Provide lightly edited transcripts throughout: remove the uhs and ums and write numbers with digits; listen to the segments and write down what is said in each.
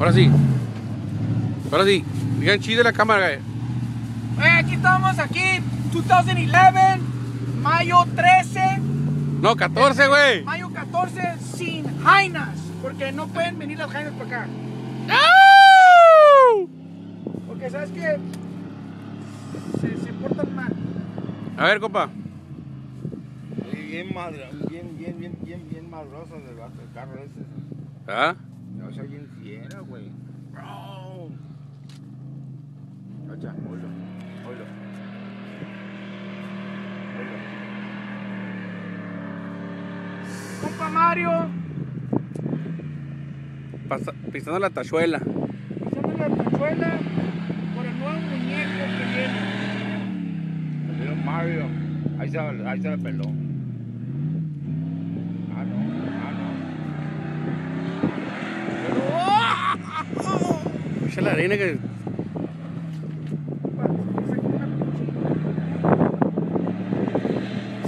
Ahora sí. Ahora sí. Digan chide la cámara, güey. Aquí estamos, aquí, 2011, mayo 13. No, 14, güey. Mayo 14 sin jainas, porque no pueden venir las jainas para acá. ¡Au! Porque sabes que se portan mal. A ver, compa. Bien madroso el carro ese. ¿Ah? No, soy bien fiera, güey. Oye, oilo. Compa Mario, Pisando la tachuela. pisando la tachuela por el nuevo muñeco que viene. El viejo Mario. Ahí se la peló. Ah, no. Echa la arena que.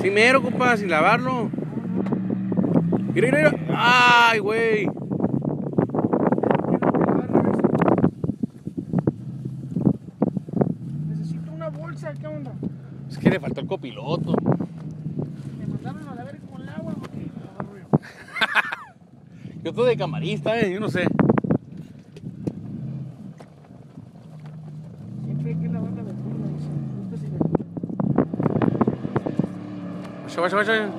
Sí, mero, compa, sin lavarlo. Mira. ¡Ay, güey! Necesito una bolsa, ¿qué onda? Es que le faltó el copiloto. Me mandaron a la verga con el agua porque me agarro yo. Yo estoy de camarista, yo no sé. Siempre hay que lavar la verdura, dice. Vaya.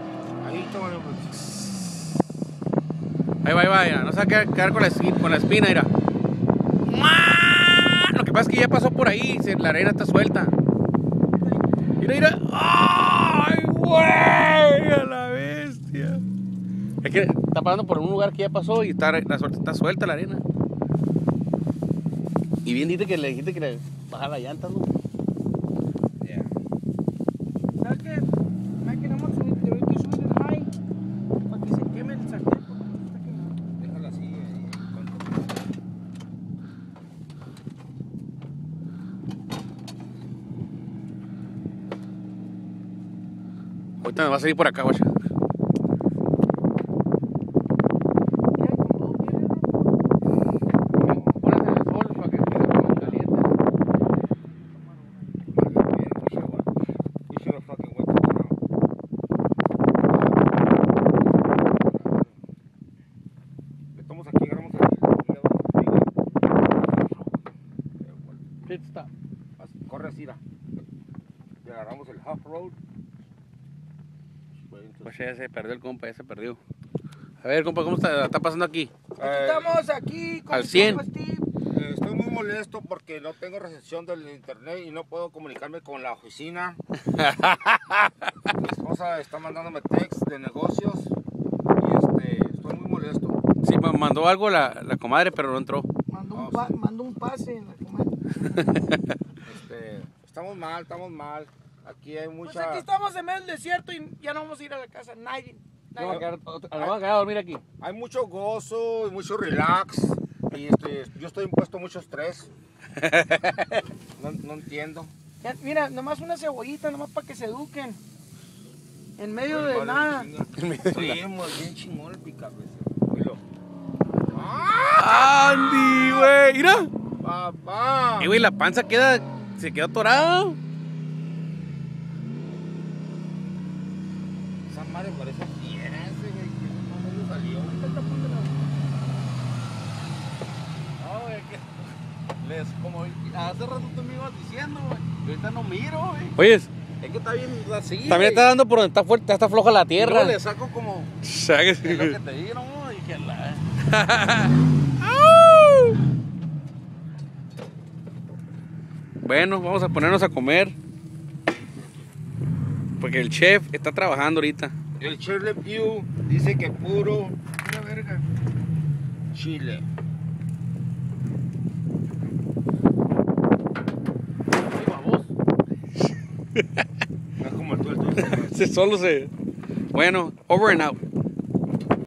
Ahí toma la Ahí va, ya. No se va a quedar con la espina, mira. Lo que pasa es que ya pasó por ahí, la arena está suelta. Mira. ¡Ay, güey! A la bestia. Es que está pasando por un lugar que ya pasó y está suelta la arena. Y bien dijiste que le bajara la llanta, ¿no? Yeah. ¿Sabes qué? Me queremos subir el high para que se queme el sartén porque no está quemado. Déjala así. Ahorita me va a salir por acá, güey. Pónganse en el sol para que esté caliente. You should have fucking went to town. Estamos aquí, agarramos Pit stop. corre así, da. Y agarramos el half road. Pues ya se perdió el compa, ya se perdió. A ver, compa, ¿cómo está pasando aquí? Estamos aquí con al el 100. compa Steve. Estoy muy molesto porque no tengo recepción del internet y no puedo comunicarme con la oficina. Mi esposa está mandándome texts de negocios y estoy muy molesto. Sí, mandó algo la comadre, pero no entró. Mandó un pase en la comadre. Estamos mal. Aquí hay mucha... Pues aquí estamos en medio del desierto y ya no vamos a ir a la casa. Nadie. Nos vamos a quedar a dormir aquí. Hay mucho gozo y mucho relax. Y yo estoy impuesto a mucho estrés. No entiendo. Ya, mira, nomás una cebollita, nomás para que se eduquen. En medio de nada. Bien chingón el picabeza. ¡Andy, güey! ¡Mira! ¡Papá! Güey, la panza se quedó atorada. Esa madre parece fiera ese, güey. Que no me salió. No, güey, como hace rato tú me ibas diciendo, güey. Y ahorita no miro, güey. Oyes, Es que está bien así. también está dando por donde está fuerte, está floja la tierra. Yo le saco como. Es lo que te digo, ¿no? Dije, Bueno, vamos a ponernos a comer. Porque el chef está trabajando ahorita. El Chef Le Pew dice que pura verga. Chile. No es como el tuyo. Solo se. Bueno, over and out.